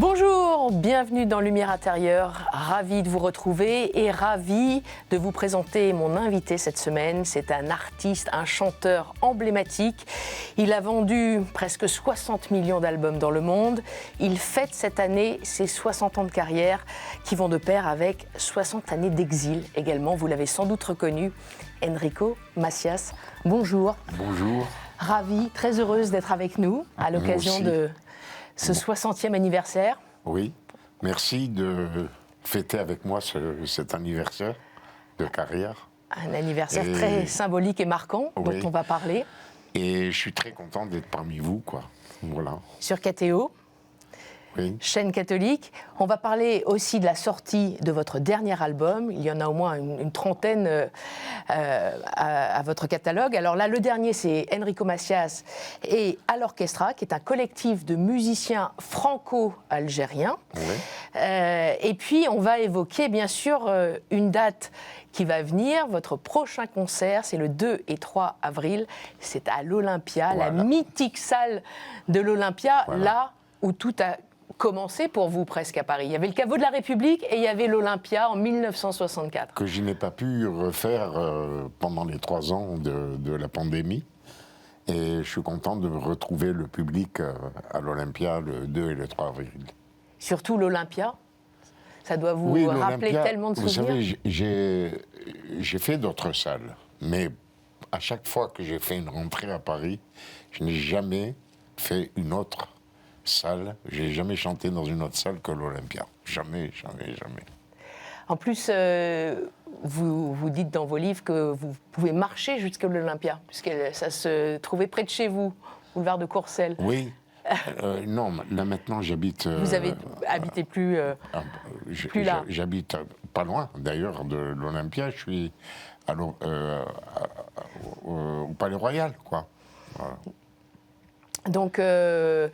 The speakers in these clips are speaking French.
Bonjour, bienvenue dans Lumière intérieure, ravi de vous retrouver et ravi de vous présenter mon invité cette semaine. C'est un artiste, un chanteur emblématique. Il a vendu presque 60 millions d'albums dans le monde. Il fête cette année ses 60 ans de carrière qui vont de pair avec 60 années d'exil également. Vous l'avez sans doute reconnu, Enrico Macias. Bonjour. Bonjour. Ravi, très heureuse d'être avec nous à l'occasion de ce 60e anniversaire. Oui, merci de fêter avec moi cet anniversaire de carrière. Un anniversaire très symbolique et marquant, dont on va parler. Et je suis très content d'être parmi vous, quoi. Voilà. Sur KTO, chaîne catholique. On va parler aussi de la sortie de votre dernier album. Il y en a au moins une trentaine à votre catalogue. Alors là, le dernier, c'est Enrico Macias et à l'Orchestra, qui est un collectif de musiciens franco-algériens. Et puis, on va évoquer, bien sûr, une date qui va venir. Votre prochain concert, c'est le 2 et 3 avril. C'est à l'Olympia, la mythique salle de l'Olympia, là où tout a commencé pour vous presque à Paris. Il y avait le caveau de la République et il y avait l'Olympia en 1964. Que je n'ai pas pu refaire pendant les 3 ans de la pandémie. Et je suis content de retrouver le public à l'Olympia le 2 et le 3 avril. Surtout l'Olympia. Ça doit vous rappeler tellement de souvenirs. Vous savez, j'ai fait d'autres salles. Mais à chaque fois que j'ai fait une rentrée à Paris, je n'ai jamais fait une autre salle. Je n'ai jamais chanté dans une autre salle que l'Olympia. Jamais, jamais, jamais. En plus, vous dites dans vos livres que vous pouvez marcher jusqu'à l'Olympia, puisque ça se trouvait près de chez vous, boulevard de Courcelles. Oui. Non, là maintenant j'habite... Vous habitez plus là. J'habite pas loin d'ailleurs de l'Olympia. Je suis au Palais Royal, quoi. Voilà. Donc, ce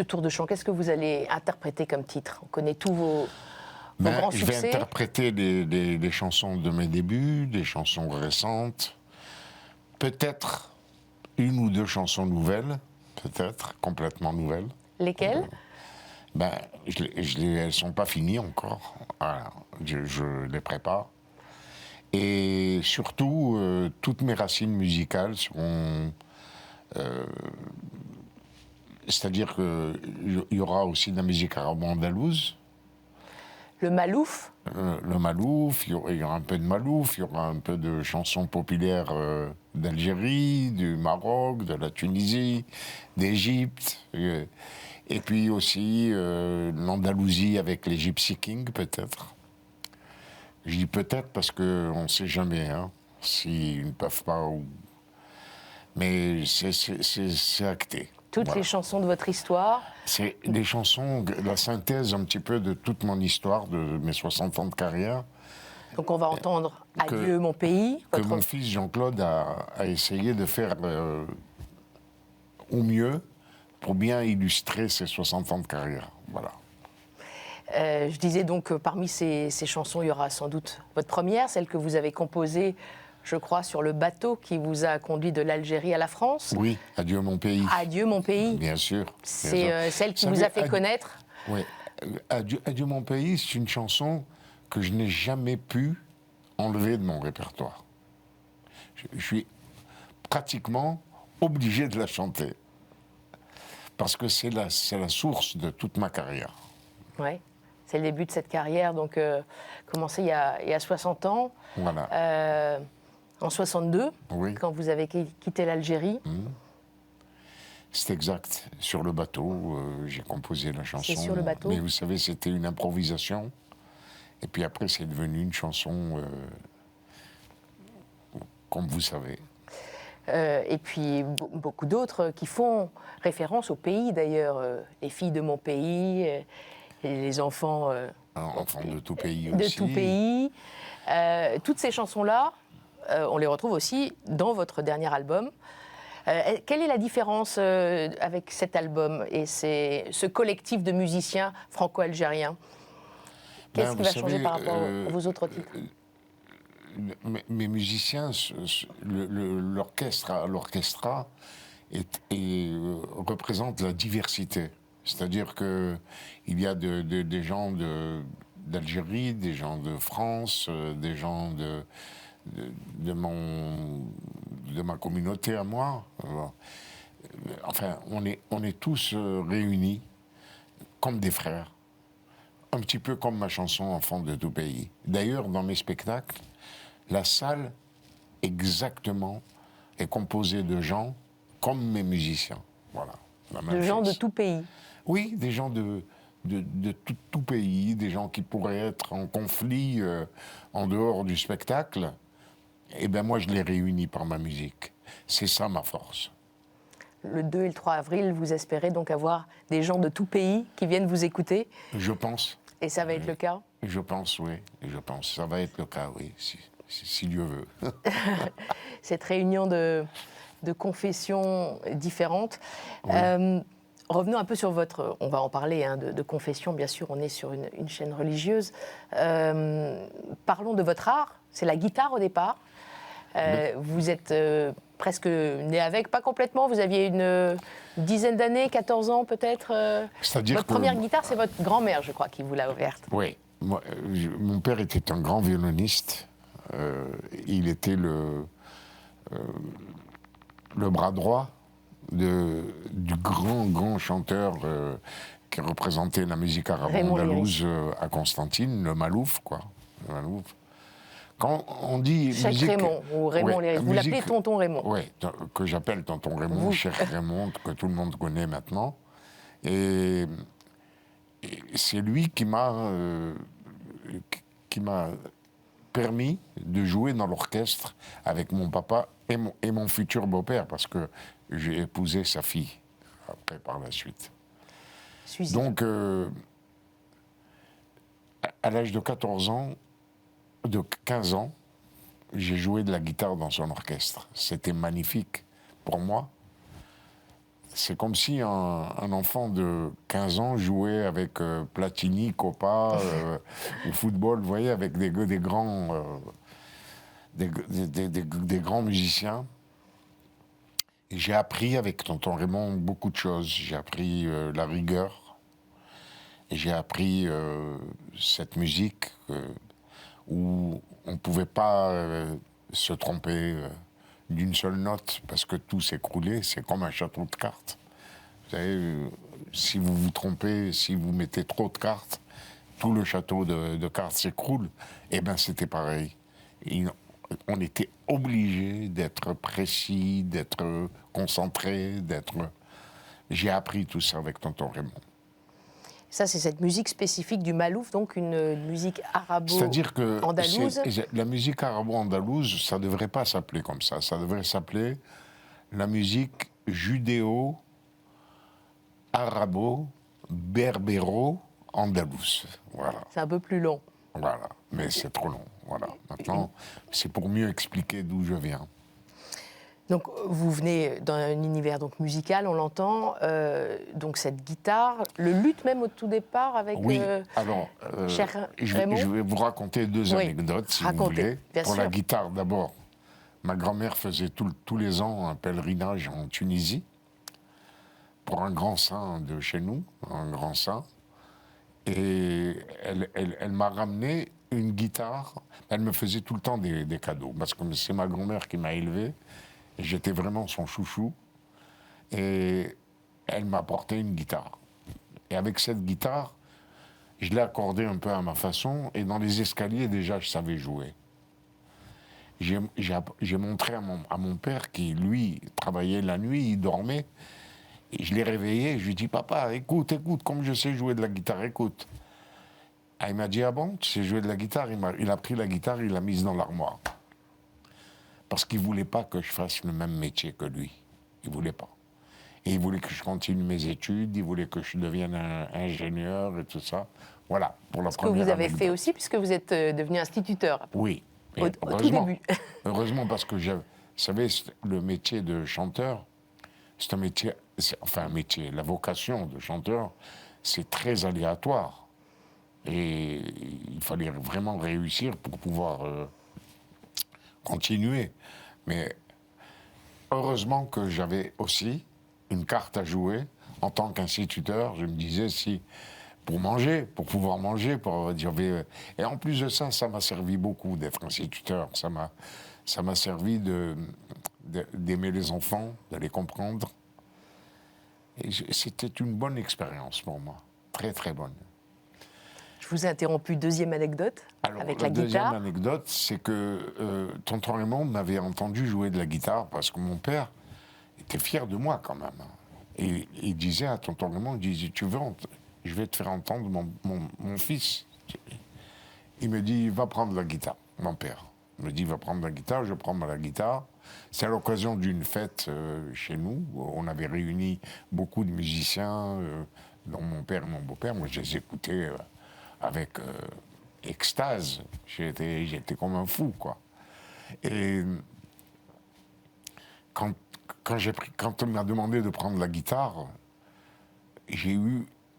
tour de chant, qu'est-ce que vous allez interpréter comme titre? On connaît tous vos grands succès. Je vais interpréter des chansons de mes débuts, des chansons récentes, peut-être une ou deux chansons nouvelles, peut-être complètement nouvelles. Lesquelles? Elles ne sont pas finies encore. Voilà. Je les prépare. Et surtout, toutes mes racines musicales seront... c'est-à-dire qu'il y aura aussi de la musique arabo-andalouse. Le malouf? Le malouf, il y aura un peu de malouf, il y aura un peu de chansons populaires d'Algérie, du Maroc, de la Tunisie, d'Égypte. Et puis aussi l'Andalousie avec les Gypsy Kings, peut-être. Je dis peut-être parce qu'on ne sait jamais s'ils ne peuvent pas... Mais c'est acté. Toutes les chansons de votre histoire? C'est des chansons, la synthèse un petit peu de toute mon histoire, de mes 60 ans de carrière. Donc on va entendre « Adieu mon pays ». Que mon fils Jean-Claude a essayé de faire au mieux pour bien illustrer ses 60 ans de carrière. Voilà. Je disais donc que parmi ces chansons, il y aura sans doute votre première, celle que vous avez composée, je crois, sur le bateau qui vous a conduit de l'Algérie à la France. Oui, Adieu mon pays. Adieu mon pays. Bien sûr. C'est celle qui vous a fait connaître. Oui, Adieu mon pays, c'est une chanson que je n'ai jamais pu enlever de mon répertoire. Je suis pratiquement obligé de la chanter. Parce que c'est la source de toute ma carrière. Oui, c'est le début de cette carrière, donc commencé il y a 60 ans. Voilà. En 62, quand vous avez quitté l'Algérie. C'est exact. Sur le bateau, j'ai composé la chanson. C'est sur le bateau. Mais vous savez, c'était une improvisation. Et puis après, c'est devenu une chanson, comme vous savez. Et puis beaucoup d'autres qui font référence au pays, d'ailleurs. Les filles de mon pays, et les enfants... enfants de tout pays aussi. De tout pays. Toutes ces chansons-là, on les retrouve aussi dans votre dernier album. Quelle est la différence avec cet album et ce collectif de musiciens franco-algériens? Qu'est-ce qui va changer par rapport à vos autres titres? Mes musiciens, l'orchestra représente la diversité. C'est-à-dire qu'il y a des gens d'Algérie, des gens de France, des gens de ma communauté à moi. Enfin, on est tous réunis comme des frères. Un petit peu comme ma chanson Enfant de tout pays. D'ailleurs, dans mes spectacles, la salle, exactement, est composée de gens comme mes musiciens. Voilà. De gens de tout pays. Oui, des gens de tout pays, des gens qui pourraient être en conflit en dehors du spectacle. Eh bien, moi, je les réunis par ma musique. C'est ça ma force. Le 2 et le 3 avril, vous espérez donc avoir des gens de tout pays qui viennent vous écouter? Je pense. Et ça va être le cas? Je pense, oui. Je pense. Ça va être le cas, oui, si Dieu veut. Cette réunion de confessions différentes. Oui. Revenons un peu sur votre... On va en parler hein, de confession, bien sûr, on est sur une chaîne religieuse. Parlons de votre art. C'est la guitare au départ. Vous êtes presque né avec, pas complètement. Vous aviez une dizaine d'années, 14 ans peut-être. C'est-à-dire votre première guitare, c'est votre grand-mère, je crois, qui vous l'a ouverte. Oui. Mon père était un grand violoniste. Il était le bras droit du grand chanteur qui représentait la musique arabo-andalouse à Constantine, le Malouf, quoi. Le Malouf. Quand on dit Cheikh musique... Raymond, ou Raymond Léris. Vous l'appelez Tonton Raymond. Oui, que j'appelle Tonton Raymond, Cheikh Raymond, que tout le monde connaît maintenant. Et c'est lui qui m'a permis de jouer dans l'orchestre avec mon papa et mon futur beau-père, parce que j'ai épousé sa fille après par la suite. Donc, à l'âge de 14 ans, de 15 ans, j'ai joué de la guitare dans son orchestre. C'était magnifique pour moi. C'est comme si un enfant de 15 ans jouait avec Platini, Coppa, au football, vous voyez, avec des grands musiciens. Et j'ai appris avec Tonton Raymond beaucoup de choses. J'ai appris la rigueur. Et j'ai appris cette musique où on ne pouvait pas se tromper d'une seule note parce que tout s'écroulait. C'est comme un château de cartes. Vous savez, si vous vous trompez, si vous mettez trop de cartes, tout le château de cartes s'écroule. Eh bien, c'était pareil. On était obligé d'être précis, d'être concentré, J'ai appris tout ça avec Tonton Raymond. Ça, c'est cette musique spécifique du Malouf, donc une musique arabo-andalouse. C'est-à-dire que la musique arabo-andalouse, ça ne devrait pas s'appeler comme ça. Ça devrait s'appeler la musique judéo-arabo-berbéro-andalouse. Voilà. C'est un peu plus long. Voilà, mais c'est trop long. Voilà. Maintenant, c'est pour mieux expliquer d'où je viens. Donc, vous venez d'un univers donc, musical, on l'entend, donc cette guitare, le luth même au tout départ avec oui, alors, je vais vous raconter deux anecdotes, si vous voulez. Pour la guitare, d'abord, ma grand-mère faisait tous les ans un pèlerinage en Tunisie pour un grand saint de chez nous, un grand saint. Et elle m'a ramené une guitare. Elle me faisait tout le temps des cadeaux, parce que c'est ma grand-mère qui m'a élevé. J'étais vraiment son chouchou. Et elle m'a apporté une guitare. Et avec cette guitare, je l'ai accordée un peu à ma façon. Et dans les escaliers, déjà, je savais jouer. J'ai montré à mon père qui, lui, travaillait la nuit, il dormait. Et je l'ai réveillé, je lui ai dit, papa, écoute, comme je sais jouer de la guitare, écoute. Ah, il m'a dit, ah bon, tu sais jouer de la guitare? Il a pris la guitare, il l'a mise dans l'armoire. Parce qu'il ne voulait pas que je fasse le même métier que lui. Il ne voulait pas. Et il voulait que je continue mes études, il voulait que je devienne un ingénieur et tout ça. Voilà, pour la première anecdote. Ce que vous avez anecdote. fait aussi, puisque vous êtes devenu instituteur. Oui. Au tout début. Heureusement, parce que, vous savez, le métier de chanteur, c'est un métier, la vocation de chanteur, c'est très aléatoire. Et il fallait vraiment réussir pour pouvoir continuer. Mais heureusement que j'avais aussi une carte à jouer en tant qu'instituteur, je me disais si, pour manger, pour pouvoir manger, et en plus de ça, ça m'a servi beaucoup d'être instituteur. Ça m'a servi d'aimer les enfants, de les comprendre. Et c'était une bonne expérience pour moi, très très bonne. Je vous ai interrompu, deuxième anecdote avec la guitare. La deuxième anecdote, c'est que tonton Raymond m'avait entendu jouer de la guitare parce que mon père était fier de moi quand même. Et il disait à tonton Raymond, il disait, tu veux, je vais te faire entendre mon fils. Il me dit, va prendre la guitare, mon père. Il me dit, va prendre la guitare, je prends la guitare. C'est à l'occasion d'une fête chez nous. On avait réuni beaucoup de musiciens, dont mon père et mon beau-père. Moi, je les écoutais avec extase. J'étais comme un fou, quoi. Et quand on m'a demandé de prendre la guitare,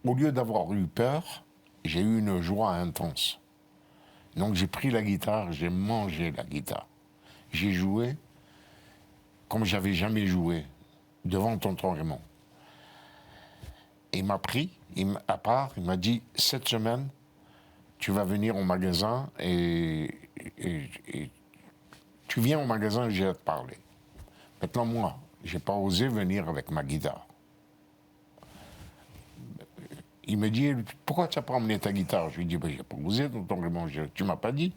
au lieu d'avoir eu peur, j'ai eu une joie intense. Donc j'ai pris la guitare, j'ai mangé la guitare. J'ai joué comme j'avais jamais joué, devant tonton Raymond. Il m'a pris, à part, il m'a dit, cette semaine, tu vas venir au magasin et tu viens au magasin et j'ai à te parler. Maintenant, moi, je n'ai pas osé venir avec ma guitare. Il me dit, pourquoi tu n'as pas emmené ta guitare? Je lui dis, ben, je n'ai pas osé, tonton Raymond, tu ne m'as pas dit.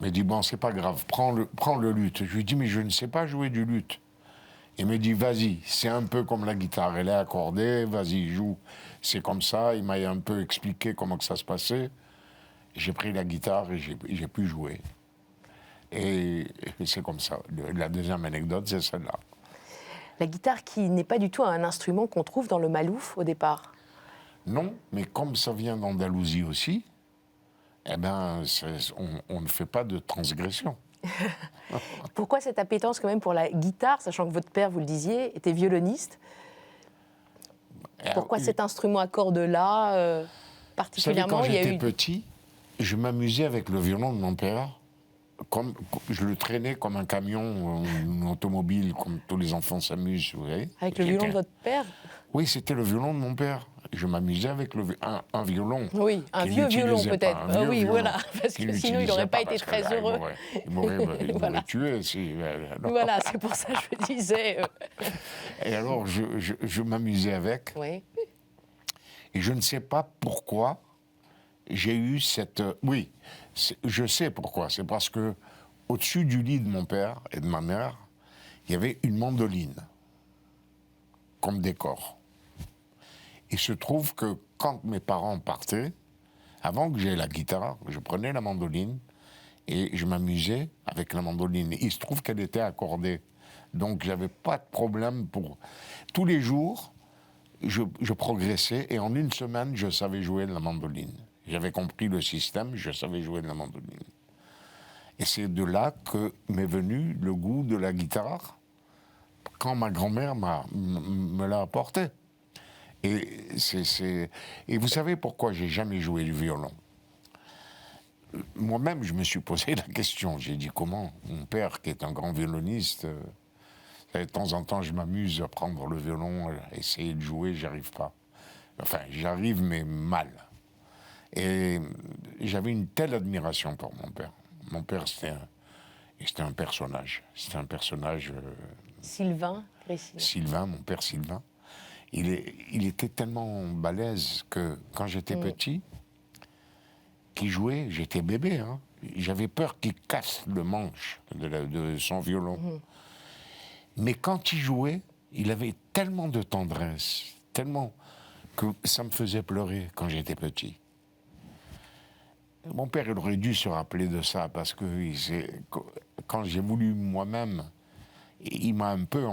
Il me dit, bon, c'est pas grave, prends le luth. Je lui dis, mais je ne sais pas jouer du luth. Il me dit, vas-y, c'est un peu comme la guitare, elle est accordée, vas-y, joue. C'est comme ça, il m'a un peu expliqué comment que ça se passait. J'ai pris la guitare et j'ai pu jouer. Et c'est comme ça. La deuxième anecdote, c'est celle-là. La guitare qui n'est pas du tout un instrument qu'on trouve dans le malouf au départ. Non, mais comme ça vient d'Andalousie aussi, eh ben, on ne fait pas de transgression. Pourquoi cette appétence quand même pour la guitare, sachant que votre père, vous le disiez, était violoniste? Pourquoi cet instrument à cordes-là particulièrement? Vous savez, quand j'étais petit, je m'amusais avec le violon de mon père. Comme, je le traînais comme un camion, une automobile, comme tous les enfants s'amusent, vous voyez. Avec le violon de votre père? Oui, c'était le violon de mon père. Je m'amusais avec un violon. Oui, un vieux violon peut-être. Oui, voilà, parce que sinon il n'aurait pas été très heureux. Il m'aurait tué. Voilà, c'est pour ça que je disais. Et alors, je m'amusais avec. Oui. Et je ne sais pas pourquoi j'ai eu cette... Oui, je sais pourquoi. C'est parce que au-dessus du lit de mon père et de ma mère, il y avait une mandoline comme décor. Il se trouve que quand mes parents partaient, avant que j'aie la guitare, je prenais la mandoline et je m'amusais avec la mandoline. Il se trouve qu'elle était accordée. Donc j'avais pas de problème pour... Tous les jours, je progressais et en une semaine, je savais jouer de la mandoline. J'avais compris le système, je savais jouer de la mandoline. Et c'est de là que m'est venu le goût de la guitare quand ma grand-mère me l'a apporté. Et vous savez pourquoi j'ai jamais joué du violon? Moi-même, je me suis posé la question. J'ai dit comment mon père, qui est un grand violoniste, de temps en temps, je m'amuse à prendre le violon, à essayer de jouer, j'arrive pas. Enfin, j'arrive, mais mal. Et j'avais une telle admiration pour mon père. Mon père, c'était un personnage. C'était un personnage... Sylvain? Sylvain, mon père Sylvain. Il était tellement balèze que quand j'étais petit, qu'il jouait, j'étais bébé, hein, j'avais peur qu'il casse le manche de son violon. Mais quand il jouait, il avait tellement de tendresse, tellement que ça me faisait pleurer quand j'étais petit. Mon père, il aurait dû se rappeler de ça, parce que quand j'ai voulu moi-même, il m'a un peu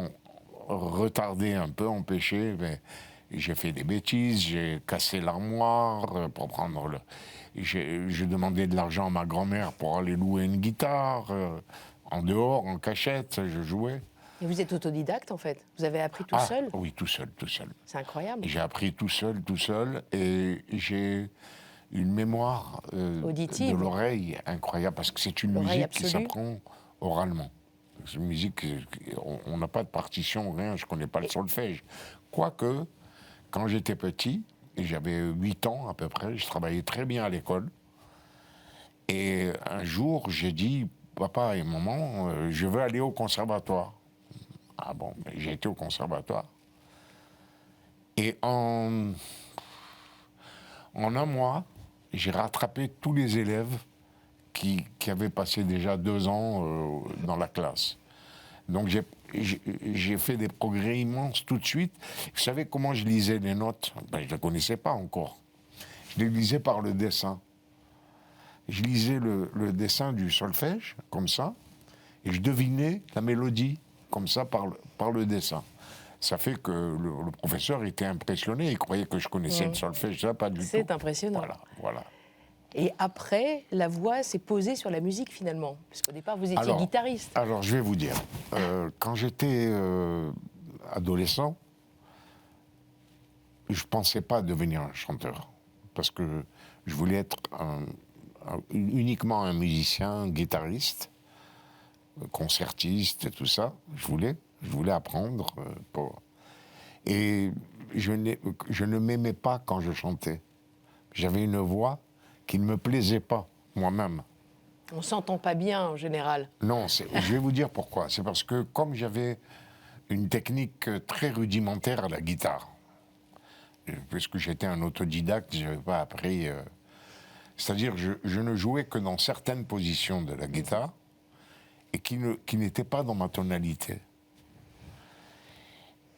retardé, un peu empêché, mais j'ai fait des bêtises, j'ai cassé l'armoire pour prendre le... J'ai demandé de l'argent à ma grand-mère pour aller louer une guitare, en dehors, en cachette, je jouais. Et vous êtes autodidacte, en fait? Vous avez appris tout seul? Oui, tout seul. C'est incroyable. J'ai appris tout seul, et j'ai une mémoire auditive, de l'oreille incroyable, parce que c'est une musique qui s'apprend oralement. C'est une musique, on n'a pas de partition, rien, je ne connais pas le solfège. Quoique, quand j'étais petit, et j'avais 8 ans à peu près, je travaillais très bien à l'école. Et un jour, j'ai dit, papa et maman, je veux aller au conservatoire. Ah bon, j'ai été au conservatoire. Et en un mois, j'ai rattrapé tous les élèves qui avaient passé déjà 2 ans dans la classe. Donc j'ai fait des progrès immenses tout de suite. Vous savez comment je lisais les notes? Ben, je ne les connaissais pas encore. Je les lisais par le dessin. Je lisais le dessin du solfège, comme ça, et je devinais la mélodie, comme ça, par le dessin. Ça fait que le professeur était impressionné, il croyait que je connaissais le solfège, ça, pas du tout. C'est impressionnant. Voilà. Et après, la voix s'est posée sur la musique, finalement, parce qu'au départ, vous étiez guitariste. Alors, je vais vous dire, quand j'étais adolescent, je ne pensais pas devenir un chanteur, parce que je voulais être uniquement un musicien, guitariste, concertiste et tout ça. Je voulais apprendre. Et je ne m'aimais pas quand je chantais. J'avais une voix qui ne me plaisait pas, moi-même. On ne s'entend pas bien, en général. Non, je vais vous dire pourquoi. C'est parce que comme j'avais une technique très rudimentaire à la guitare, puisque j'étais un autodidacte, je n'avais pas appris... c'est-à-dire, je ne jouais que dans certaines positions de la guitare et qui n'étaient pas dans ma tonalité.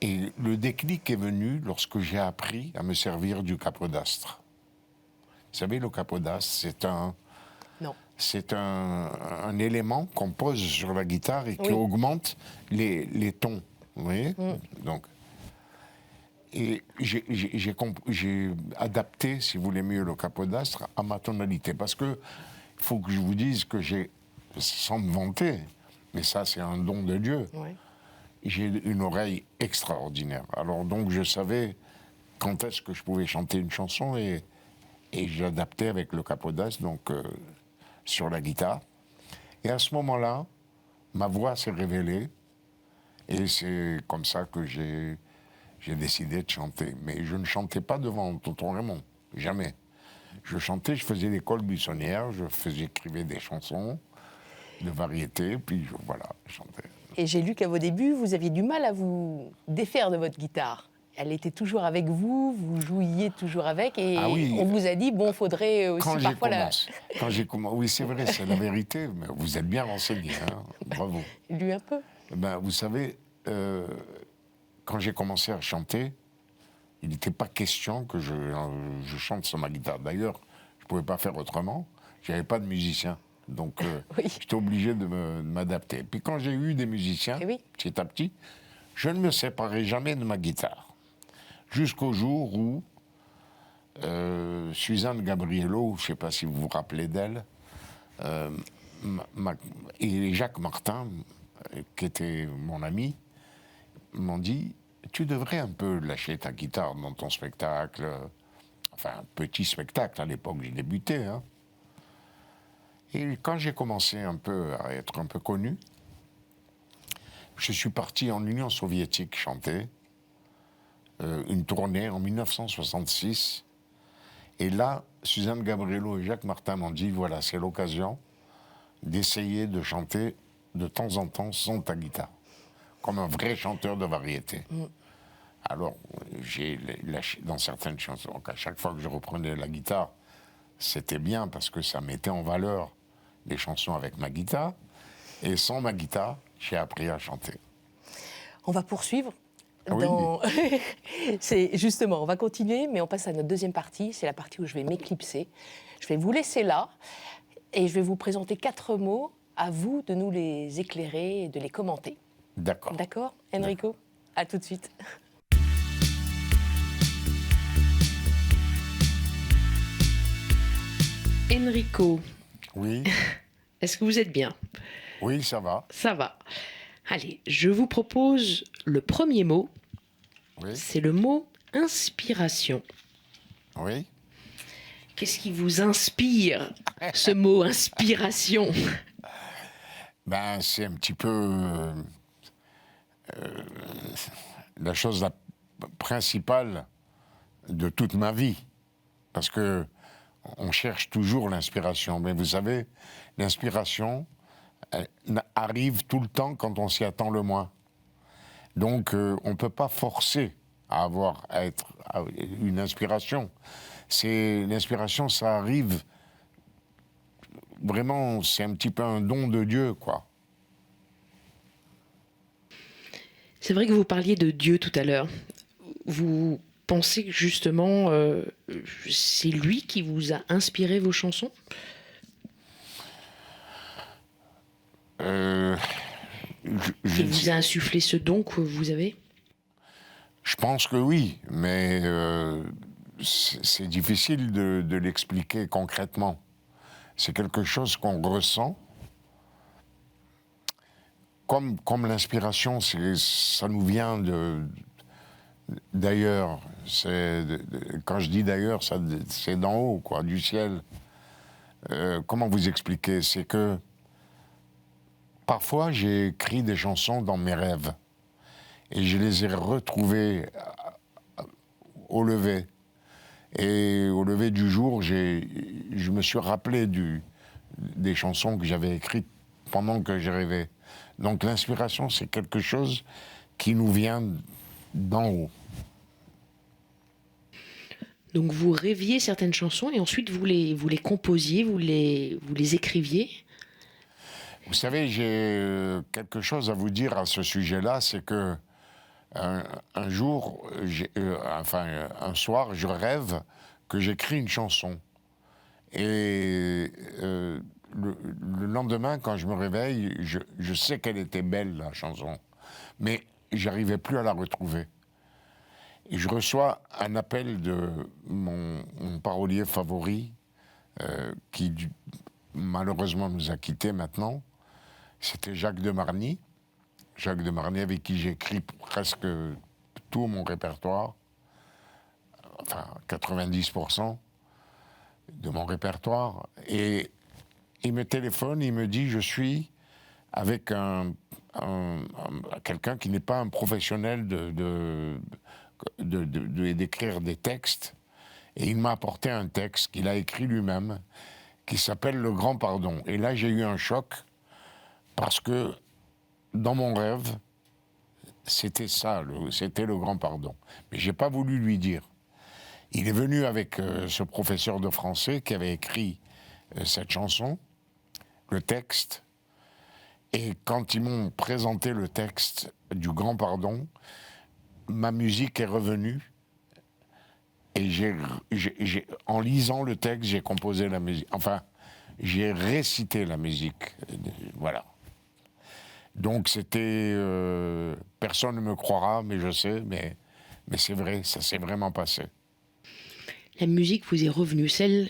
Et le déclic est venu lorsque j'ai appris à me servir du capodastre. Vous savez, le capodastre, c'est un élément qu'on pose sur la guitare et qui augmente les tons. Vous voyez? Donc, et j'ai adapté, si vous voulez mieux, le capodastre à ma tonalité. Parce que il faut que je vous dise que sans me vanter, mais ça c'est un don de Dieu, j'ai une oreille extraordinaire. Alors donc je savais quand est-ce que je pouvais chanter une chanson et j'adaptais avec le capodastre, donc sur la guitare. Et à ce moment-là, ma voix s'est révélée et c'est comme ça que j'ai décidé de chanter. Mais je ne chantais pas devant Tonton Raymond, jamais. Je chantais, je faisais l'école buissonnière, j'écrivais des chansons de variété, puis voilà, je chantais. Et j'ai lu qu'à vos débuts, vous aviez du mal à vous défaire de votre guitare. Elle était toujours avec vous, vous jouiez toujours avec, et on vous a dit, bon, faudrait aussi parfois Quand j'ai commencé, oui, c'est vrai, c'est la vérité, mais vous êtes bien renseigné, hein, bravo. Lu un peu. Ben, vous savez, quand j'ai commencé à chanter, il n'était pas question que je chante sur ma guitare. D'ailleurs, je ne pouvais pas faire autrement, je n'avais pas de musicien. Donc, j'étais obligé de m'adapter. Puis quand j'ai eu des musiciens, petit à petit, je ne me séparais jamais de ma guitare. Jusqu'au jour où Suzanne Gabriello, je ne sais pas si vous vous rappelez d'elle, et Jacques Martin, qui était mon ami, m'ont dit « Tu devrais un peu lâcher ta guitare dans ton spectacle. » Enfin, un petit spectacle, à l'époque, j'ai débuté, hein. Et quand j'ai commencé un peu à être un peu connu, je suis parti en Union soviétique chanter une tournée en 1966. Et là, Suzanne Gabriello et Jacques Martin m'ont dit, voilà, c'est l'occasion d'essayer de chanter de temps en temps sans ta guitare, comme un vrai chanteur de variété. Alors, j'ai lâché dans certaines chansons. Donc à chaque fois que je reprenais la guitare, c'était bien parce que ça mettait en valeur les chansons avec ma guitare. Et sans ma guitare, j'ai appris à chanter. On va poursuivre. Oui. C'est justement, on va continuer, mais on passe à notre deuxième partie. C'est la partie où je vais m'éclipser. Je vais vous laisser là et je vais vous présenter 4 mots. À vous de nous les éclairer et de les commenter. D'accord. D'accord, Enrico? À tout de suite. Enrico. Oui. Est-ce que vous êtes bien? Oui, ça va. Ça va. Allez, je vous propose le premier mot. Oui. C'est le mot inspiration. Oui. Qu'est-ce qui vous inspire, ce mot inspiration? Ben, c'est un petit peu la chose principal de toute ma vie. Parce que on cherche toujours l'inspiration. Mais vous savez, l'inspiration arrive tout le temps quand on s'y attend le moins. Donc, on ne peut pas forcer à être une inspiration. L'inspiration, ça arrive vraiment, c'est un petit peu un don de Dieu, quoi. C'est vrai que vous parliez de Dieu tout à l'heure. Vous pensez que justement, c'est lui qui vous a inspiré vos chansons ? Qui vous a insufflé ce don que vous avez ? Je pense que oui, mais c'est difficile de l'expliquer concrètement. C'est quelque chose qu'on ressent. Comme l'inspiration, ça nous vient d'ailleurs. Quand je dis d'ailleurs, c'est d'en haut, quoi, du ciel. Comment vous expliquer ? C'est que parfois j'ai écrit des chansons dans mes rêves et je les ai retrouvées au lever. Et au lever du jour, je me suis rappelé des chansons que j'avais écrites pendant que je rêvais. Donc l'inspiration, c'est quelque chose qui nous vient d'en haut. Donc vous rêviez certaines chansons et ensuite vous les composiez, vous les écriviez ? Vous savez, j'ai quelque chose à vous dire à ce sujet-là, c'est que un jour, un soir, je rêve que j'écris une chanson. Et le lendemain, quand je me réveille, je sais qu'elle était belle, la chanson. Mais j'arrivais plus à la retrouver. Et je reçois un appel de mon parolier favori, qui malheureusement nous a quittés maintenant. C'était Jacques de Marny. Jacques de Marny, avec qui j'écris presque tout mon répertoire, enfin 90% de mon répertoire. Et il me téléphone, il me dit, je suis avec quelqu'un qui n'est pas un professionnel d'écrire des textes. Et il m'a apporté un texte qu'il a écrit lui-même, qui s'appelle Le Grand Pardon. Et là, j'ai eu un choc, parce que dans mon rêve, c'était ça, c'était le Grand Pardon. Mais je n'ai pas voulu lui dire. Il est venu avec ce professeur de français qui avait écrit cette chanson, le texte. Et quand ils m'ont présenté le texte du Grand Pardon, ma musique est revenue. Et en lisant le texte, j'ai composé la musique. Enfin, j'ai récité la musique. Voilà. Donc c'était... personne ne me croira, mais je sais, mais c'est vrai, ça s'est vraiment passé. La musique vous est revenue, celle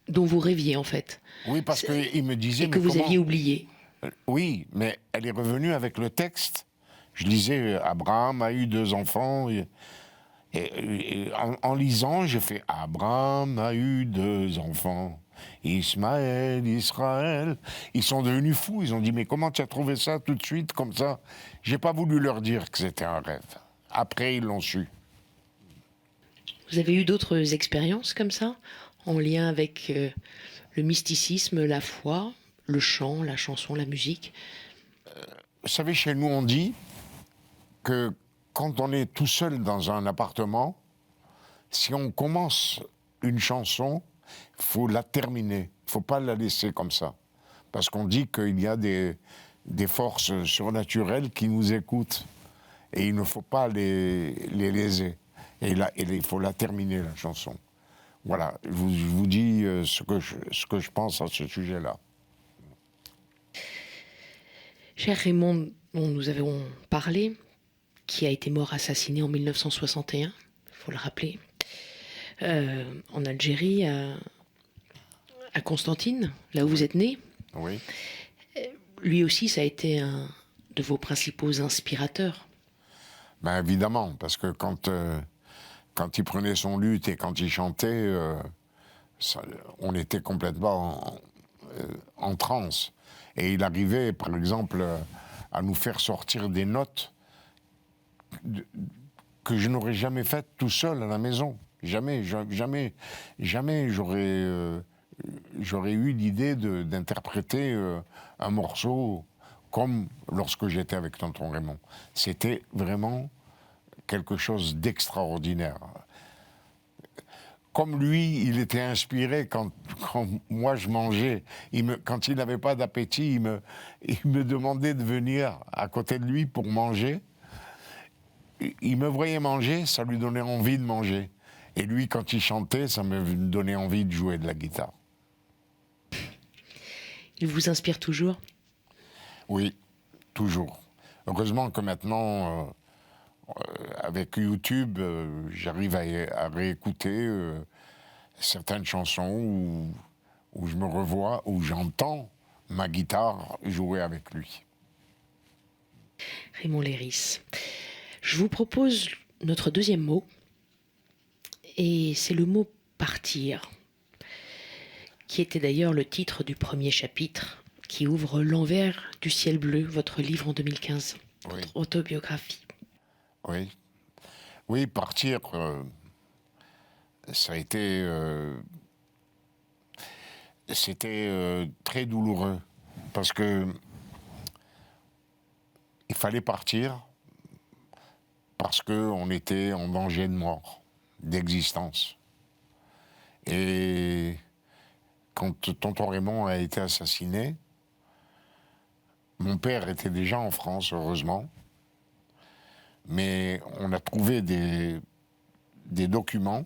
dont vous rêviez en fait. Oui, parce qu'il me disait... Et que vous aviez oublié. Oui, mais elle est revenue avec le texte. Je lisais Abraham a eu 2 enfants. Et en lisant, j'ai fait Abraham a eu 2 enfants. Ismaël, Israël. Ils sont devenus fous. Ils ont dit mais comment tu as trouvé ça tout de suite comme ça ? J'ai pas voulu leur dire que c'était un rêve. Après, ils l'ont su. Vous avez eu d'autres expériences comme ça, en lien avec le mysticisme, la foi, le chant, la chanson, la musique ? Vous savez, chez nous, on dit que quand on est tout seul dans un appartement, si on commence une chanson, il faut la terminer. Il ne faut pas la laisser comme ça. Parce qu'on dit qu'il y a des forces surnaturelles qui nous écoutent. Et il ne faut pas les léser. Et là, il faut la terminer, la chanson. Voilà, je vous dis ce que je pense à ce sujet-là. Cher Raymond, dont nous avons parlé, qui a été mort assassiné en 1961, il faut le rappeler, en Algérie, à Constantine, là où vous êtes né. Oui. Lui aussi, ça a été un de vos principaux inspirateurs. Ben évidemment, parce que quand il prenait son luth et quand il chantait, on était complètement en transe. Et il arrivait, par exemple, à nous faire sortir des notes que je n'aurais jamais faite tout seul à la maison. Jamais j'aurais eu l'idée d'interpréter un morceau comme lorsque j'étais avec tonton Raymond. C'était vraiment quelque chose d'extraordinaire. Comme lui, il était inspiré quand moi je mangeais. Quand il n'avait pas d'appétit, il me demandait de venir à côté de lui pour manger. Il me voyait manger, ça lui donnait envie de manger. Et lui, quand il chantait, ça me donnait envie de jouer de la guitare. Il vous inspire toujours? Oui, toujours. Heureusement que maintenant, avec YouTube, j'arrive à réécouter certaines chansons où je me revois, où j'entends ma guitare jouer avec lui. Raymond Léris. Je vous propose notre deuxième mot, et c'est le mot partir, qui était d'ailleurs le titre du premier chapitre, qui ouvre L'envers du ciel bleu, votre livre en 2015, Oui. votre autobiographie. Oui. Oui, partir, ça a été... c'était très douloureux, parce que il fallait partir, parce qu'on était en danger de mort, d'existence. Et quand tonton Raymond a été assassiné, mon père était déjà en France, heureusement, mais on a trouvé des documents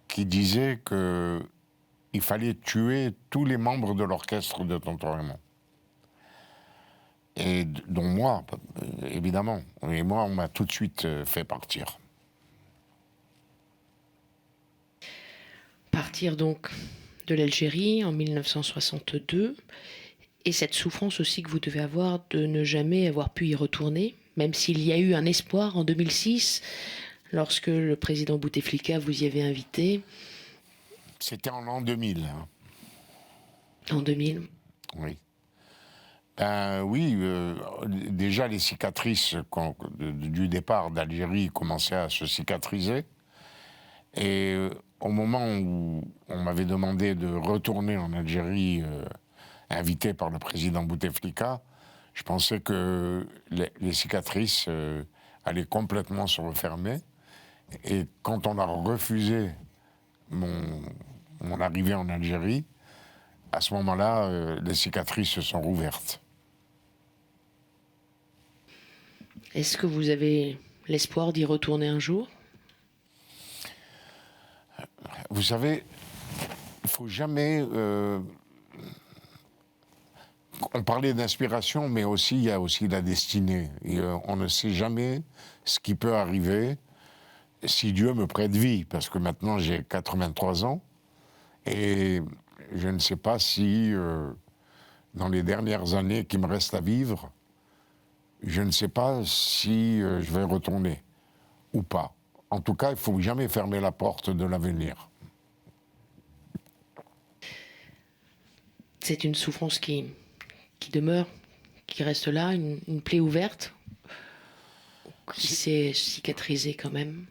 qui disaient qu'il fallait tuer tous les membres de l'orchestre de tonton Raymond. Et dont moi, évidemment. Et moi, on m'a tout de suite fait partir. Partir donc de l'Algérie en 1962, et cette souffrance aussi que vous devez avoir de ne jamais avoir pu y retourner, même s'il y a eu un espoir en 2006, lorsque le président Bouteflika vous y avait invité. C'était en l'an 2000. Hein. En 2000. Oui. Ben oui, déjà les cicatrices du départ d'Algérie commençaient à se cicatriser. Et au moment où on m'avait demandé de retourner en Algérie, invité par le président Bouteflika, je pensais que les cicatrices allaient complètement se refermer. Et quand on a refusé mon arrivée en Algérie, à ce moment-là, les cicatrices se sont rouvertes. Est-ce que vous avez l'espoir d'y retourner un jour? Vous savez, il ne faut jamais... on parlait d'inspiration, mais aussi il y a aussi la destinée. Et, on ne sait jamais ce qui peut arriver si Dieu me prête vie, parce que maintenant j'ai 83 ans, et je ne sais pas si, dans les dernières années qui me restent à vivre, je ne sais pas si je vais retourner ou pas. En tout cas, il ne faut jamais fermer la porte de l'avenir. C'est une souffrance qui demeure, qui reste là, une plaie ouverte, qui s'est cicatrisée quand même?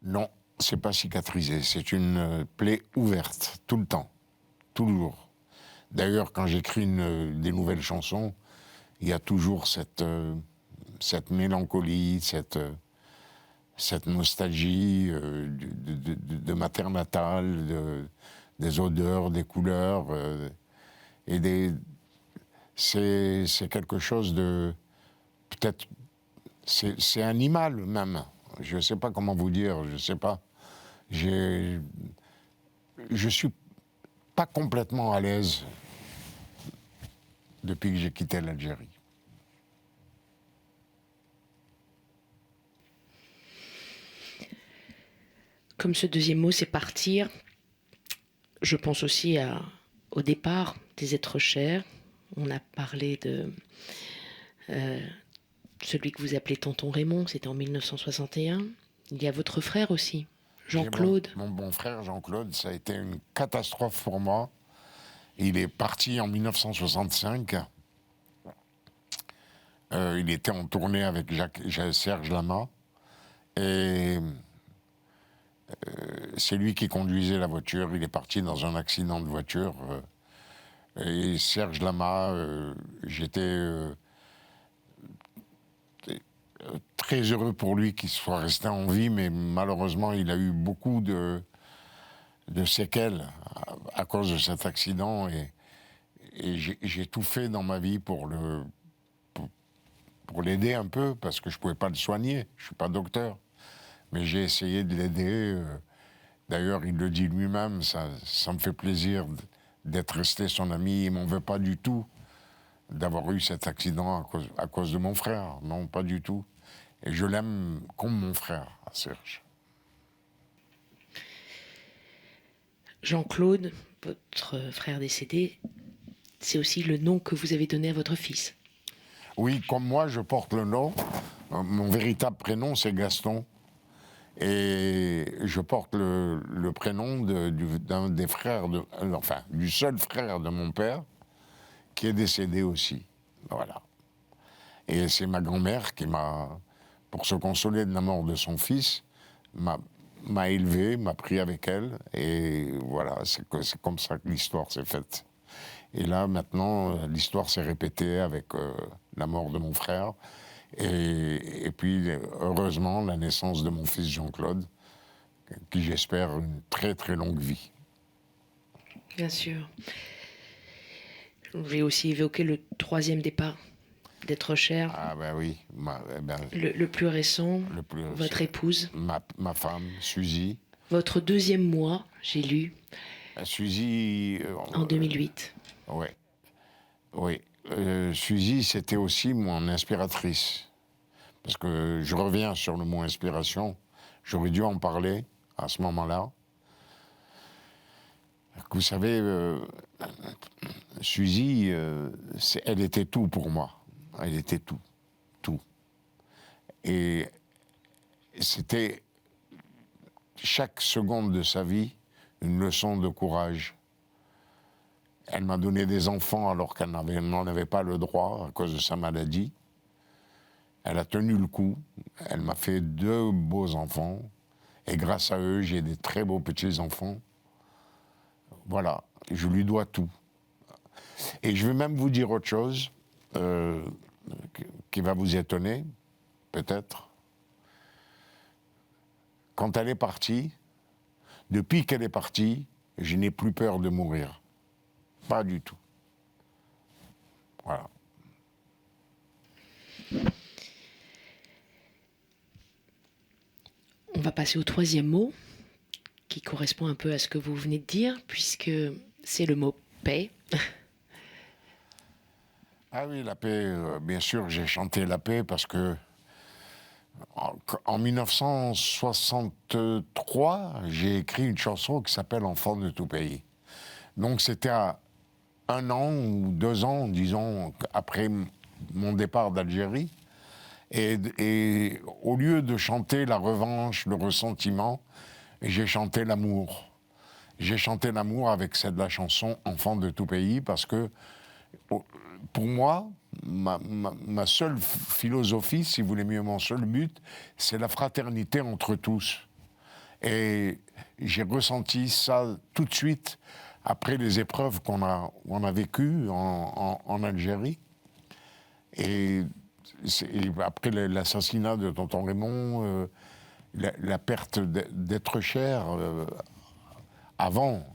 Non, c'est pas cicatrisé, c'est une plaie ouverte, tout le temps, toujours. D'ailleurs, quand j'écris des nouvelles chansons, il y a toujours cette mélancolie, cette nostalgie de ma terre natale, des odeurs, des couleurs, c'est quelque chose de... Peut-être... C'est animal, même. Je ne sais pas comment vous dire, je ne sais pas. Je ne suis pas complètement à l'aise depuis que j'ai quitté l'Algérie. Comme ce deuxième mot, c'est partir, je pense aussi au départ des êtres chers. On a parlé de celui que vous appelez tonton Raymond, c'était en 1961. Il y a votre frère aussi, Jean-Claude. Mon bon frère Jean-Claude, ça a été une catastrophe pour moi. Il est parti en 1965. Il était en tournée avec Serge Lama. Et c'est lui qui conduisait la voiture. Il est parti dans un accident de voiture. Et Serge Lama, j'étais très heureux pour lui qu'il soit resté en vie, mais malheureusement, il a eu beaucoup de séquelles à cause de cet accident. Et j'ai tout fait dans ma vie pour l'aider un peu, parce que je ne pouvais pas le soigner. Je ne suis pas docteur. Mais j'ai essayé de l'aider. D'ailleurs, il le dit lui-même, ça me fait plaisir d'être resté son ami. Il ne m'en veut pas du tout d'avoir eu cet accident à cause de mon frère. Non, pas du tout. Et je l'aime comme mon frère, Serge. Jean-Claude, votre frère décédé, c'est aussi le nom que vous avez donné à votre fils. Oui, comme moi, je porte le nom. Mon véritable prénom, c'est Gaston. Et je porte le prénom d'un des frères, enfin, du seul frère de mon père, qui est décédé aussi. Voilà. Et c'est ma grand-mère qui pour se consoler de la mort de son fils, m'a élevé, m'a pris avec elle. Et voilà, c'est comme ça que l'histoire s'est faite. Et là, maintenant, l'histoire s'est répétée avec la mort de mon frère. Et puis, heureusement, la naissance de mon fils Jean-Claude, qui j'espère une très très longue vie. Bien sûr. J'ai aussi évoqué le 3e départ d'être cher. Ah ben oui. Le plus récent, votre épouse. Ma femme, Suzy. Votre 2e mois, j'ai lu. Suzy... en 2008. Oui. Suzy, c'était aussi mon inspiratrice. Parce que je reviens sur le mot inspiration. J'aurais dû en parler à ce moment-là. Vous savez, Suzy, elle était tout pour moi. Elle était tout. Tout. Et c'était chaque seconde de sa vie une leçon de courage. Elle m'a donné des enfants alors qu'elle n'en avait pas le droit à cause de sa maladie. Elle a tenu le coup. Elle m'a fait 2 beaux enfants. Et grâce à eux, j'ai des très beaux petits-enfants. Voilà, je lui dois tout. Et je vais même vous dire autre chose qui va vous étonner, peut-être. Quand elle est partie, depuis qu'elle est partie, je n'ai plus peur de mourir. Pas du tout. Voilà. On va passer au 3e mot, qui correspond un peu à ce que vous venez de dire, puisque c'est le mot paix. Ah oui, la paix, bien sûr, j'ai chanté la paix parce que en 1963, j'ai écrit une chanson qui s'appelle « Enfant de tout pays ». Donc c'était à 1 an ou 2 ans, disons, après mon départ d'Algérie. Et au lieu de chanter la revanche, le ressentiment, j'ai chanté l'amour. J'ai chanté l'amour avec la chanson « Enfant de tout pays » parce que, pour moi, ma seule philosophie, si vous voulez mieux, mon seul but, c'est la fraternité entre tous. Et j'ai ressenti ça tout de suite après les épreuves qu'on a vécues en Algérie. Et après l'assassinat de tonton Raymond, la perte d'être cher, avant,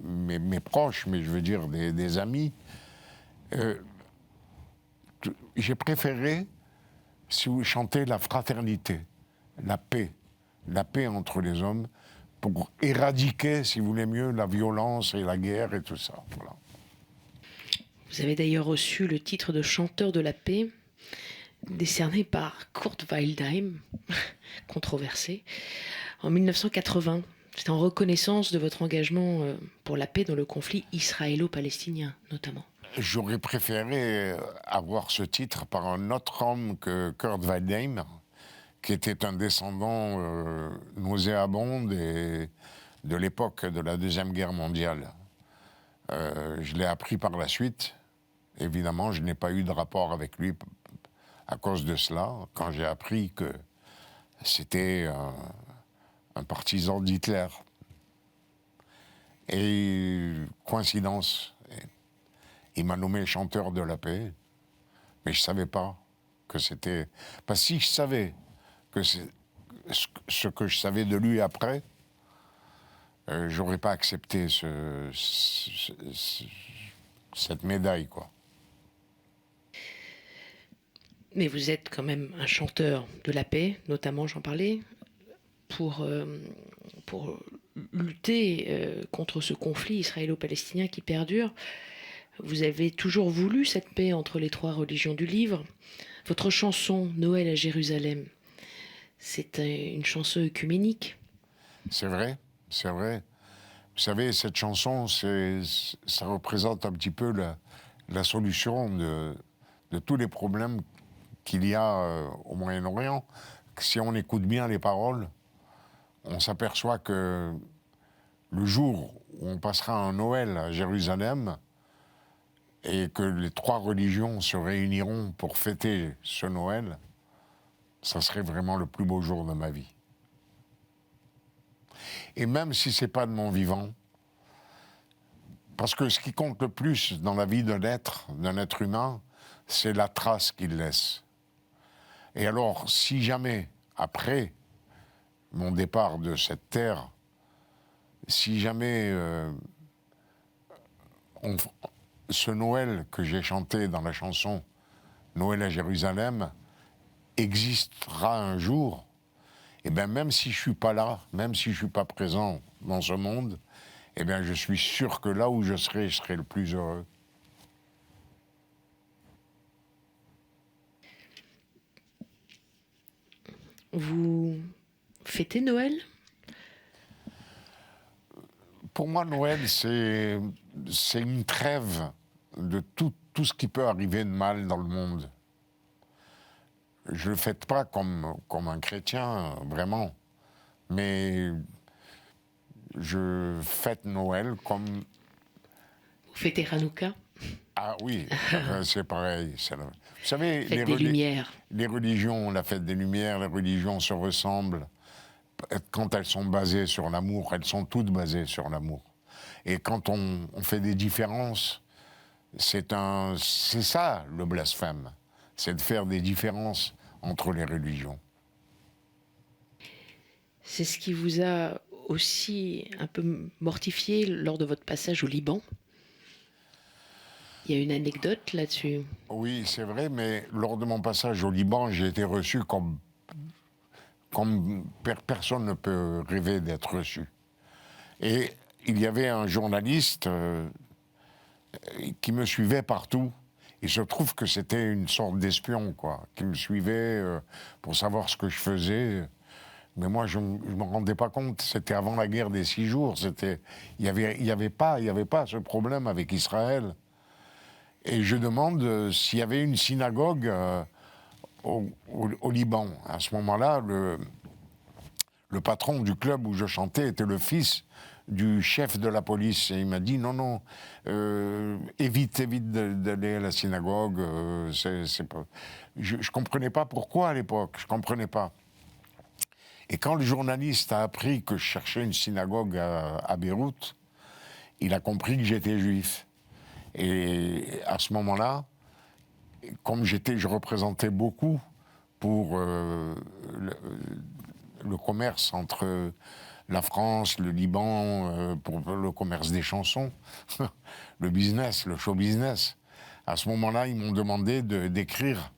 mes proches, mais je veux dire des amis, j'ai préféré, si vous chantez, la fraternité, la paix entre les hommes, pour éradiquer, si vous voulez mieux, la violence et la guerre et tout ça. Voilà. Vous avez d'ailleurs reçu le titre de chanteur de la paix, décerné par Kurt Wildheim, controversé, en 1980. C'est en reconnaissance de votre engagement pour la paix dans le conflit israélo-palestinien, notamment. J'aurais préféré avoir ce titre par un autre homme que Kurt Wildheim, qui était un descendant nauséabond de l'époque de la Deuxième Guerre mondiale. Je l'ai appris par la suite. Évidemment, je n'ai pas eu de rapport avec lui à cause de cela. Quand j'ai appris que c'était un partisan d'Hitler. Et coïncidence, il m'a nommé chanteur de la paix, mais je ne savais pas que c'était... Parce que si je savais que c'est ce que je savais de lui après, j'aurais pas accepté cette médaille, quoi. Mais vous êtes quand même un chanteur de la paix, notamment, j'en parlais, pour lutter contre ce conflit israélo-palestinien qui perdure. Vous avez toujours voulu cette paix entre les trois religions du livre. Votre chanson « Noël à Jérusalem », c'est une chanson œcuménique. C'est vrai, c'est vrai. Vous savez, cette chanson, ça représente un petit peu la solution de tous les problèmes qu'il y a au Moyen-Orient. Si on écoute bien les paroles, on s'aperçoit que le jour où on passera un Noël à Jérusalem et que les trois religions se réuniront pour fêter ce Noël, ça serait vraiment le plus beau jour de ma vie. Et même si ce n'est pas de mon vivant, parce que ce qui compte le plus dans la vie d'un être humain, c'est la trace qu'il laisse. Et alors, si jamais, après mon départ de cette terre, si jamais ce Noël que j'ai chanté dans la chanson « Noël à Jérusalem » existera un jour, et bien même si je ne suis pas là, même si je ne suis pas présent dans ce monde, eh bien je suis sûr que là où je serai le plus heureux. Vous fêtez Noël ? Pour moi, Noël, c'est une trêve de tout ce qui peut arriver de mal dans le monde. Je ne le fête pas comme un chrétien, vraiment. Mais je fête Noël comme... Vous fêtez Hanouka ? Ah oui, c'est pareil. Vous savez, Fête des Lumières. Les religions, la fête des Lumières, les religions se ressemblent. Quand elles sont basées sur l'amour, elles sont toutes basées sur l'amour. Et quand on fait des différences, c'est ça le blasphème. C'est de faire des différences entre les religions. C'est ce qui vous a aussi un peu mortifié lors de votre passage au Liban ? Il y a une anecdote là-dessus. Oui, c'est vrai, mais lors de mon passage au Liban, j'ai été reçu comme personne ne peut rêver d'être reçu. Et il y avait un journaliste qui me suivait partout. Il se trouve que c'était une sorte d'espion, quoi, qui me suivait pour savoir ce que je faisais. Mais moi, je ne me rendais pas compte. C'était avant la guerre des 6 jours. Il y avait pas ce problème avec Israël. Et je demande s'il y avait une synagogue au Liban. À ce moment-là, le patron du club où je chantais était le fils du chef de la police. Et il m'a dit, non, évite d'aller à la synagogue. C'est pas... Je ne comprenais pas pourquoi à l'époque, je ne comprenais pas. Et quand le journaliste a appris que je cherchais une synagogue à Beyrouth, il a compris que j'étais juif. Et à ce moment-là, comme je représentais beaucoup pour le commerce entre la France, le Liban, pour le commerce des chansons, le business, le show business. À ce moment-là, ils m'ont demandé d'écrire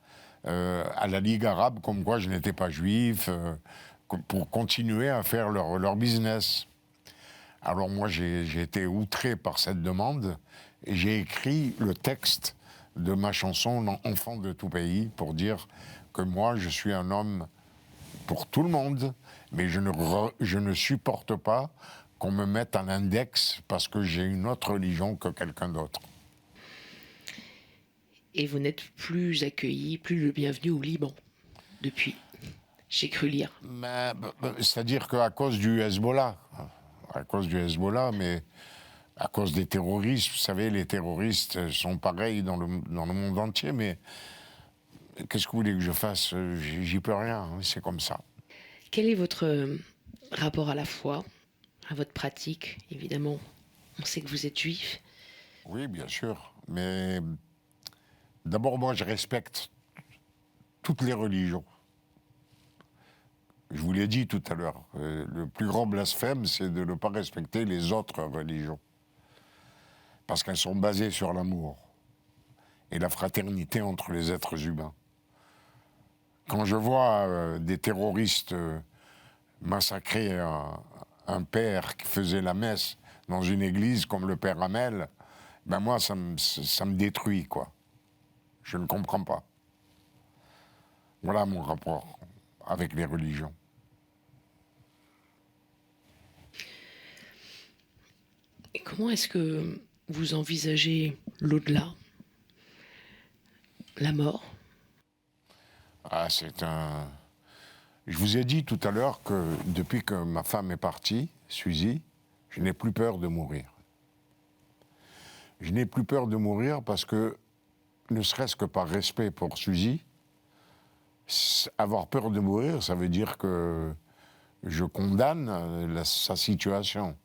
à la Ligue arabe comme quoi je n'étais pas juif, pour continuer à faire leur business. Alors moi, j'ai été outré par cette demande et j'ai écrit le texte de ma chanson « Enfant de tout pays » pour dire que moi, je suis un homme pour tout le monde, mais je ne supporte pas qu'on me mette à l'index parce que j'ai une autre religion que quelqu'un d'autre. Et vous n'êtes plus accueilli, plus le bienvenu au Liban, depuis. J'ai cru lire. C'est-à-dire qu'à cause du Hezbollah, mais à cause des terroristes, vous savez, les terroristes sont pareils dans le monde entier, mais qu'est-ce que vous voulez que je fasse? J'y peux rien, c'est comme ça. Quel est votre rapport à la foi, à votre pratique? Évidemment, on sait que vous êtes juif. Oui, bien sûr. Mais d'abord, moi, je respecte toutes les religions. Je vous l'ai dit tout à l'heure, le plus grand blasphème, c'est de ne pas respecter les autres religions. Parce qu'elles sont basées sur l'amour et la fraternité entre les êtres humains. Quand je vois des terroristes massacrer un père qui faisait la messe dans une église comme le père Hamel, ben moi, ça me détruit, quoi. Je ne comprends pas. Voilà mon rapport avec les religions. Et comment est-ce que vous envisagez l'au-delà, la mort? Ah, je vous ai dit tout à l'heure que depuis que ma femme est partie, Suzy, je n'ai plus peur de mourir. Je n'ai plus peur de mourir parce que, ne serait-ce que par respect pour Suzy, avoir peur de mourir, ça veut dire que je condamne sa situation.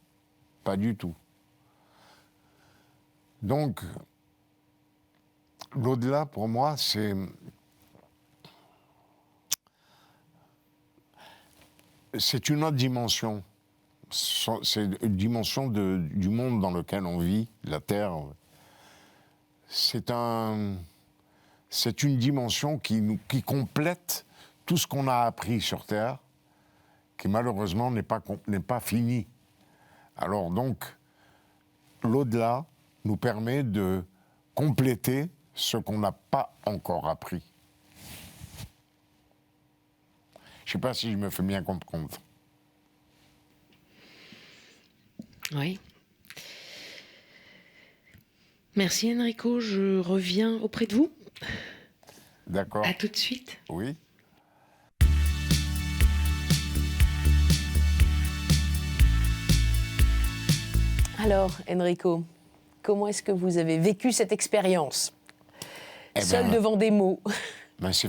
Pas du tout. Donc, l'au-delà, pour moi, c'est une autre dimension. C'est une dimension du monde dans lequel on vit, la Terre. C'est une dimension qui complète tout ce qu'on a appris sur Terre, qui malheureusement n'est pas fini. Alors donc, l'au-delà nous permet de compléter ce qu'on n'a pas encore appris. Je ne sais pas si je me fais bien comprendre. Oui. Merci Enrico, je reviens auprès de vous. D'accord. À tout de suite. Oui. Alors, Enrico, comment est-ce que vous avez vécu cette expérience? Seul devant des mots. Ben ça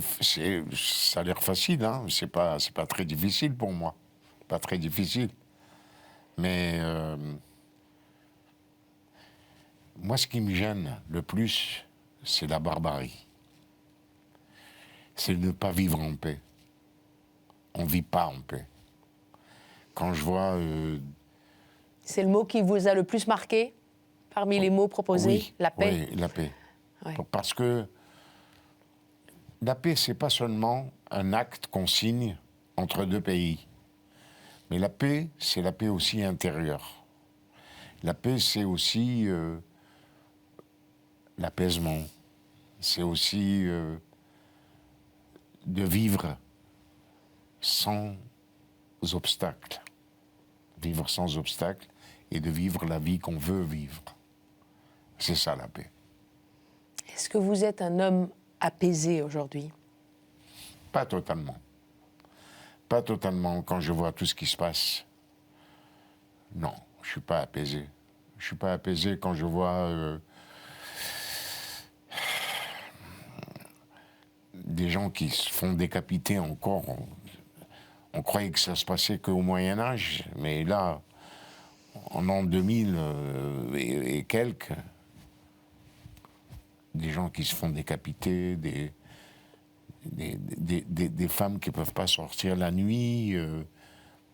a l'air facile, hein. C'est pas très difficile pour moi. Pas très difficile. Mais moi, ce qui me gêne le plus, c'est la barbarie. C'est de ne pas vivre en paix. On ne vit pas en paix. Quand je vois... C'est le mot qui vous a le plus marqué parmi les mots proposés, oui, la paix? Oui, la paix. Ouais. Parce que la paix, c'est pas seulement un acte qu'on signe entre deux pays. Mais la paix, c'est la paix aussi intérieure. La paix, c'est aussi l'apaisement. C'est aussi de vivre sans obstacle. Vivre sans obstacle et de vivre la vie qu'on veut vivre. C'est ça la paix. Est-ce que vous êtes un homme apaisé aujourd'hui? Pas totalement. Pas totalement quand je vois tout ce qui se passe. Non, je ne suis pas apaisé. Je ne suis pas apaisé quand je vois des gens qui se font décapiter encore. On croyait que ça se passait qu'au Moyen-Âge, mais là, en l'an 2000 et quelques, des gens qui se font décapiter, des femmes qui ne peuvent pas sortir la nuit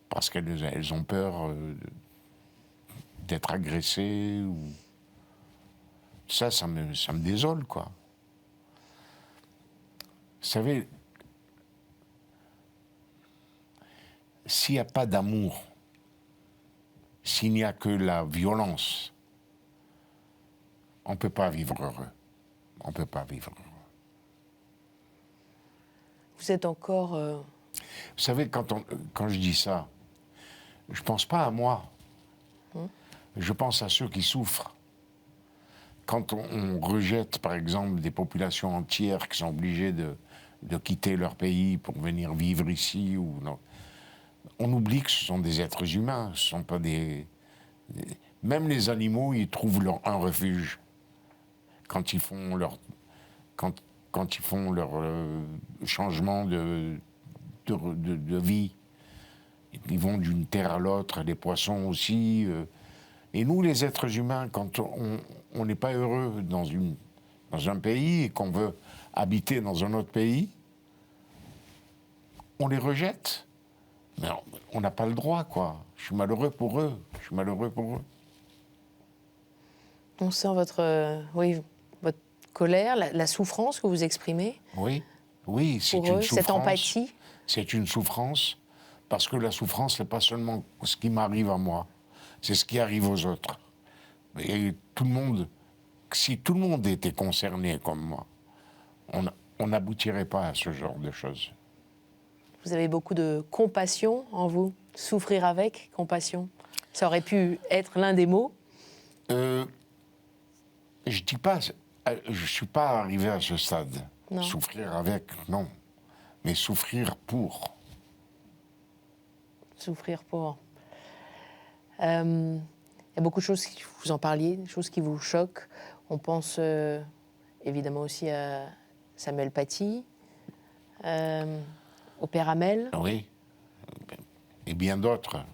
parce qu'elles ont peur d'être agressées. Ça me désole, quoi. Vous savez, s'il n'y a pas d'amour, s'il n'y a que la violence, on ne peut pas vivre heureux. On ne peut pas vivre heureux. Vous êtes encore... Vous savez, quand je dis ça, je ne pense pas à moi. Je pense à ceux qui souffrent. Quand on rejette, par exemple, des populations entières qui sont obligées de quitter leur pays pour venir vivre ici, ou non, on oublie que ce sont des êtres humains. Ce sont pas même les animaux, ils trouvent un refuge quand ils font leur changement de vie. Ils vont d'une terre à l'autre, les poissons aussi. Et nous, les êtres humains, quand on n'est pas heureux dans un pays et qu'on veut habiter dans un autre pays, on les rejette. Mais on n'a pas le droit, quoi. Je suis malheureux pour eux. Je suis malheureux pour eux. On sent votre colère, la souffrance que vous exprimez. Oui, oui, c'est pour une eux, souffrance. cette empathie. C'est une souffrance, parce que la souffrance, n'est pas seulement ce qui m'arrive à moi, c'est ce qui arrive aux autres. Et tout le monde, si tout le monde était concerné comme moi, on n'aboutirait pas à ce genre de choses. Vous avez beaucoup de compassion en vous. Souffrir avec, compassion. Ça aurait pu être l'un des mots. Je dis pas, je suis pas arrivé à ce stade. Non. Souffrir avec, non. Mais souffrir pour. Souffrir pour. Il y a beaucoup de choses, vous en parliez, des choses qui vous choquent. On pense évidemment aussi à Samuel Paty, au père Hamel. Oui, et bien d'autres.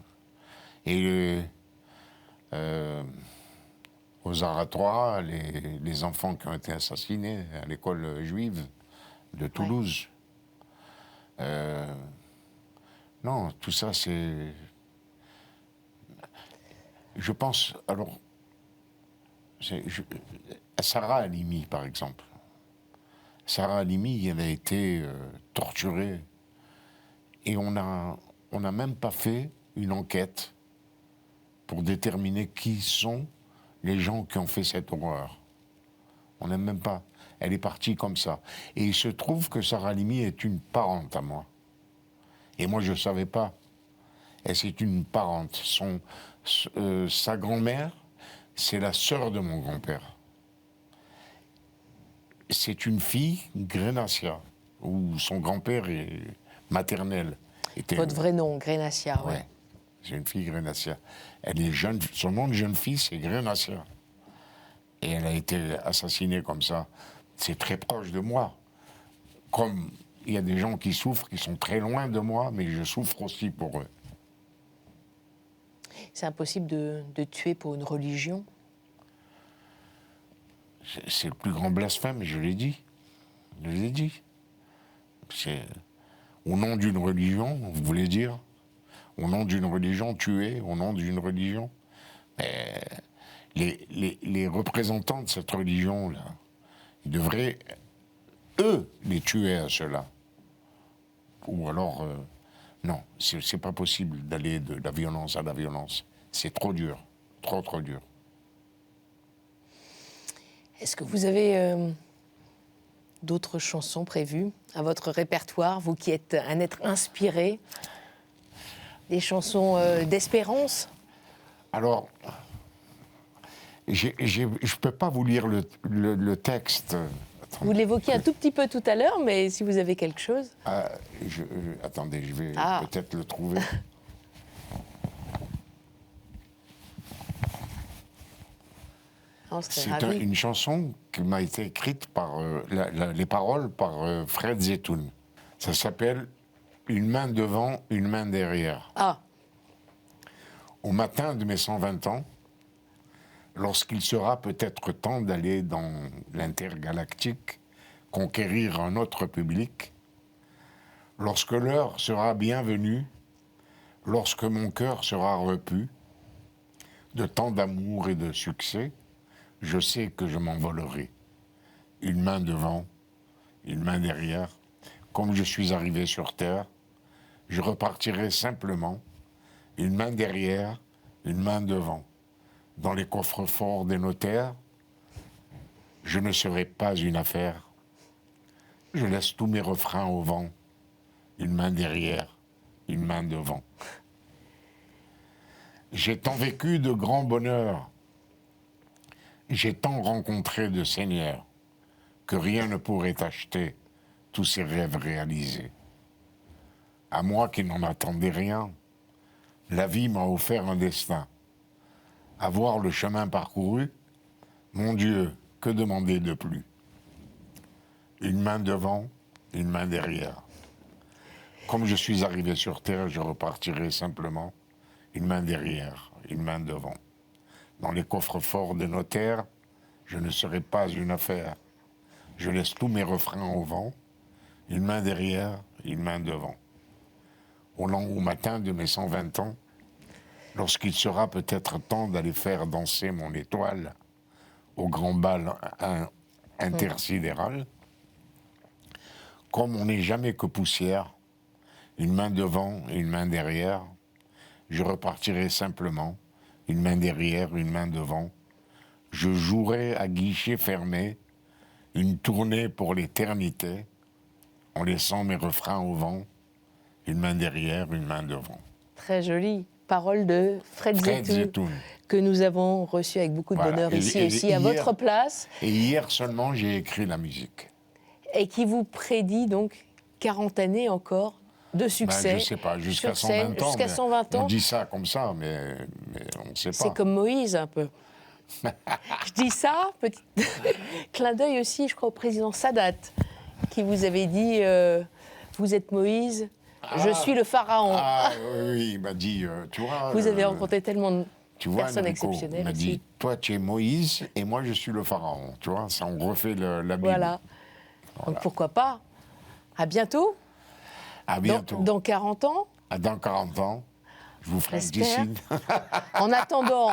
Et aux Aratois, les enfants qui ont été assassinés à l'école juive de Toulouse. Ouais. Non, tout ça, c'est... Je pense, alors, Sarah Halimi, par exemple. Sarah Halimi, elle a été torturée. Et on n'a même pas fait une enquête pour déterminer qui sont les gens qui ont fait cette horreur. On n'a même pas. Elle est partie comme ça. Et il se trouve que Sarah Halimi est une parente à moi. Et moi, je ne savais pas. Et c'est une parente. Sa grand-mère, c'est la sœur de mon grand-père. C'est une fille Grenassia, où son grand-père est maternel. Votre vrai nom, Grenassia, oui. Ouais, c'est une fille Grenassia. Elle est jeune, son nom de jeune fille, c'est Grenassia. Et elle a été assassinée comme ça. C'est très proche de moi. Comme il y a des gens qui souffrent, qui sont très loin de moi, mais je souffre aussi pour eux. C'est impossible de tuer pour une religion. C'est le plus grand blasphème, je l'ai dit. Je l'ai dit. C'est au nom d'une religion, vous voulez dire? Au nom d'une religion, tuer, au nom d'une religion. Mais les représentants de cette religion-là, ils devraient, eux, les tuer à ceux-là. Ou alors, non, c'est pas possible d'aller de la violence à la violence. C'est trop dur, trop dur. Est-ce que vous avez d'autres chansons prévues à votre répertoire, vous qui êtes un être inspiré? Des chansons d'espérance? Alors, je ne peux pas vous lire le texte. Attendez. Vous l'évoquiez un tout petit peu tout à l'heure, mais si vous avez quelque chose... Attendez, je vais peut-être le trouver. C'est une chanson qui m'a été écrite par les paroles par Fred Zetoun. Ça s'appelle « Une main devant, une main derrière ». Ah. Au matin de mes 120 ans, lorsqu'il sera peut-être temps d'aller dans l'intergalactique, conquérir un autre public, lorsque l'heure sera bien venue, lorsque mon cœur sera repu, de tant d'amour et de succès, je sais que je m'envolerai. Une main devant, une main derrière. Comme je suis arrivé sur Terre, je repartirai simplement, une main derrière, une main devant. Dans les coffres forts des notaires, je ne serai pas une affaire. Je laisse tous mes refrains au vent. Une main derrière, une main devant. J'ai tant vécu de grands bonheurs. J'ai tant rencontré de seigneurs que rien ne pourrait acheter tous ces rêves réalisés. À moi qui n'en attendais rien, la vie m'a offert un destin. À voir le chemin parcouru, mon Dieu, que demander de plus? Une main devant, une main derrière. Comme je suis arrivé sur Terre, je repartirai simplement une main derrière, une main devant. Dans les coffres-forts des notaires, je ne serai pas une affaire. Je laisse tous mes refrains au vent, une main derrière, une main devant. Au matin de mes 120 ans, lorsqu'il sera peut-être temps d'aller faire danser mon étoile au grand bal intersidéral, comme on n'est jamais que poussière, une main devant et une main derrière, je repartirai simplement, une main derrière, une main devant. Je jouerai à guichet fermé une tournée pour l'éternité, en laissant mes refrains au vent, une main derrière, une main devant. Très joli. Parole de Fred Zetoun, que nous avons reçu avec beaucoup de bonheur ici aussi, à votre place. Et hier seulement, j'ai écrit la musique. Et qui vous prédit donc 40 années encore de succès. Je ne sais pas, jusqu'à 120 ans. Jusqu'à 120 ans. On dit ça comme ça, mais on ne sait pas. C'est comme Moïse, un peu. Je dis ça, petit clin d'œil aussi, je crois, au président Sadat, qui vous avait dit vous êtes Moïse, je suis le pharaon. Oui, il m'a dit, tu vois... Vous avez rencontré tellement de personnes Enrico, exceptionnelles. Il m'a dit, toi tu es Moïse et moi je suis le pharaon. Tu vois, ça on refait la Bible. Voilà. Donc pourquoi pas. À bientôt. À bientôt. Dans 40 ans. Dans 40 ans, je vous ferai un petit signe. En attendant,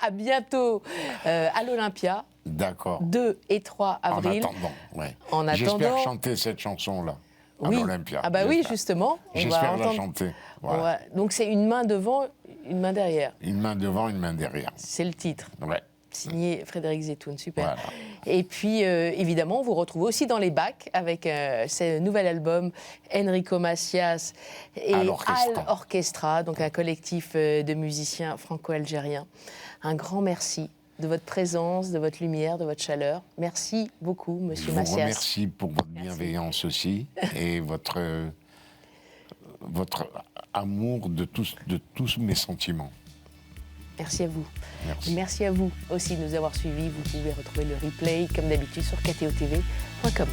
à bientôt à l'Olympia. D'accord. 2 et 3 avril. En attendant, ouais. En attendant. J'espère chanter cette chanson-là. Oui. À l'Olympia. Ah bah oui, justement. J'espère la chanter. Voilà. Donc c'est une main devant, une main derrière. Une main devant, une main derrière. C'est le titre. Ouais. Signé Frédéric Zetoun, super. Voilà. Et puis, évidemment, on vous retrouve aussi dans les bacs avec ce nouvel album Enrico Macias et Al Orchestra, donc un collectif de musiciens franco-algériens. Un grand merci de votre présence, de votre lumière, de votre chaleur. Merci beaucoup, Monsieur Macias. Je vous remercie pour votre bienveillance aussi et votre amour de tous mes sentiments. Merci à vous. Merci. Merci à vous aussi de nous avoir suivis. Vous pouvez retrouver le replay, comme d'habitude, sur ktotv.com.